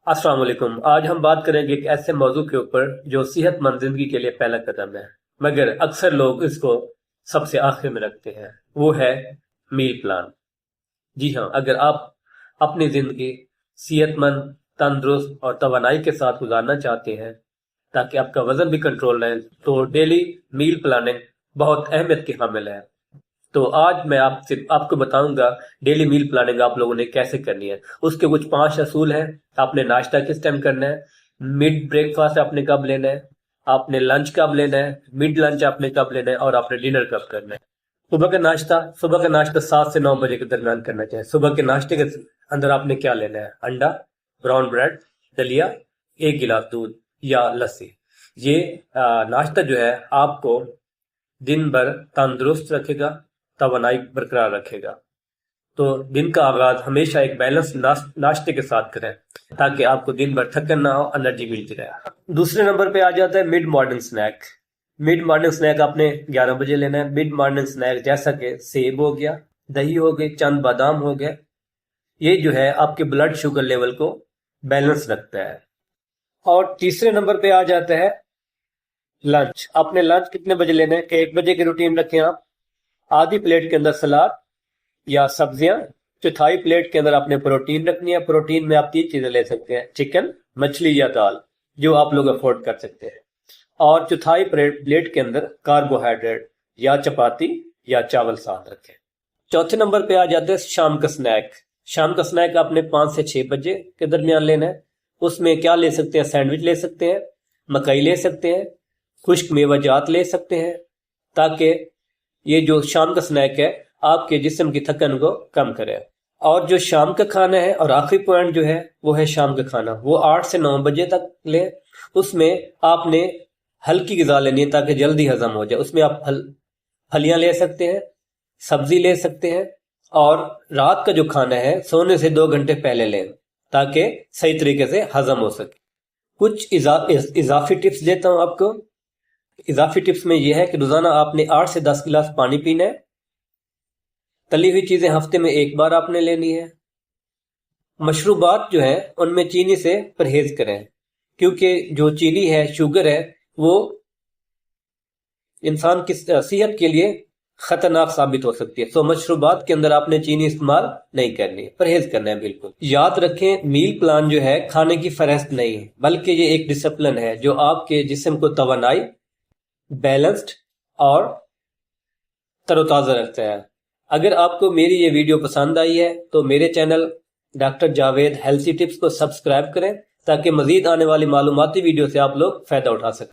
السلام علیکم۔ آج ہم بات کریں گے ایک ایسے موضوع کے اوپر جو صحت مند زندگی کے لیے پہلا قدم ہے، مگر اکثر لوگ اس کو سب سے آخر میں رکھتے ہیں، وہ ہے میل پلان۔ جی ہاں، اگر آپ اپنی زندگی صحت مند، تندرست اور توانائی کے ساتھ گزارنا چاہتے ہیں تاکہ آپ کا وزن بھی کنٹرول رہے، تو ڈیلی میل پلاننگ بہت اہمیت کی حامل ہے۔ تو آج میں آپ کو بتاؤں گا ڈیلی میل پلاننگ آپ لوگوں نے کیسے کرنی ہے۔ اس کے کچھ 5 اصول ہیں۔ آپ نے ناشتہ کس ٹائم کرنا ہے، مڈ بریک فاسٹ آپ نے کب لینا ہے، آپ نے لنچ کب لینا ہے، مڈ لنچ آپ نے کب لینا ہے، اور آپ نے ڈنر کب کرنا ہے۔ صبح کا ناشتہ 7 سے 9 بجے کے درمیان کرنا چاہیے۔ صبح کے ناشتے کے اندر آپ نے کیا لینا ہے، انڈا، براؤن بریڈ، دلیا، 1 گلاس دودھ یا لسی۔ یہ ناشتہ جو ہے آپ کو دن بھر تندرست رکھے گا، توانائی برقرار رکھے گا۔ تو دن کا آغاز ہمیشہ ایک بیلنس ناشتے کے ساتھ کریں تاکہ آپ کو دن بھر تھکن نہ ہو، انرجی ملتی رہے۔ دوسرے نمبر پہ آ جاتا ہے mid morning snack. Mid morning snack آپ نے 11 بجے لینا ہے۔ مڈ مارننگ سنیک جیسا کہ سیب ہو گیا، دہی ہو گئی، چند بادام ہو گئے، یہ جو ہے آپ کے بلڈ شوگر لیول کو بیلنس رکھتا ہے۔ اور تیسرے نمبر پہ آ جاتا ہے لنچ۔ آپ نے لنچ کتنے بجے لینا ہے کہ 1 بجے کی روٹین رکھیں آپ۔ آدھی پلیٹ کے اندر سلاد یا سبزیاں، چوتھائی پلیٹ کے اندر آپ نے پروٹین رکھنی ہے۔ پروٹین میں آپ 3 چیزیں لے سکتے ہیں، چکن، مچھلی یا دال، جو آپ لوگ افورڈ کر سکتے ہیں۔ اور چوتھائی پلیٹ کے اندر کاربوہائیڈریٹ یا چپاتی یا چاول ساتھ رکھیں۔ چوتھے نمبر پہ آ جاتے ہیں شام کا سنیک۔ شام کا سنیک آپ نے 5 سے 6 بجے کے درمیان لینا ہے۔ اس میں کیا لے سکتے ہیں، سینڈوچ لے سکتے ہیں، مکئی لے سکتے ہیں، خشک میوہ جات لے سکتے ہیں، تاکہ یہ جو شام کا سنیک ہے آپ کے جسم کی تھکن کو کم کرے۔ اور جو شام کا کھانا ہے، اور آخری پوائنٹ جو ہے وہ ہے شام کا کھانا، وہ 8 سے 9 بجے تک لیں۔ اس میں آپ نے ہلکی غذا لینی ہے تاکہ جلدی ہضم ہو جائے۔ اس میں آپ پھلیاں لے سکتے ہیں، سبزی لے سکتے ہیں، اور رات کا جو کھانا ہے سونے سے 2 گھنٹے پہلے لیں تاکہ صحیح طریقے سے ہضم ہو سکے۔ کچھ اضافی ٹپس دیتا ہوں آپ کو۔ اضافی ٹپس میں یہ ہے کہ روزانہ آپ نے 8 سے 10 گلاس پانی پینا ہے۔ تلی ہوئی چیزیں ہفتے میں 1 بار آپ نے لینی ہے۔ مشروبات جو ہیں ان میں چینی سے پرہیز کریں، کیونکہ جو چینی ہے، شوگر ہے، وہ انسان کی صحت کے لیے خطرناک ثابت ہو سکتی ہے۔ تو مشروبات کے اندر آپ نے چینی استعمال نہیں کرنی، پرہیز کرنا ہے بالکل۔ یاد رکھیں، میل پلان جو ہے کھانے کی فہرست نہیں ہے، بلکہ یہ ایک ڈسپلن ہے جو آپ کے جسم کو توانائی، بیلنسڈ اور تر و تازہ رکھتا ہے۔ اگر آپ کو میری یہ ویڈیو پسند آئی ہے تو میرے channel doctor Javed healthy tips کو سبسکرائب کریں تاکہ مزید آنے والی معلوماتی ویڈیو سے آپ لوگ فائدہ اٹھا سکیں۔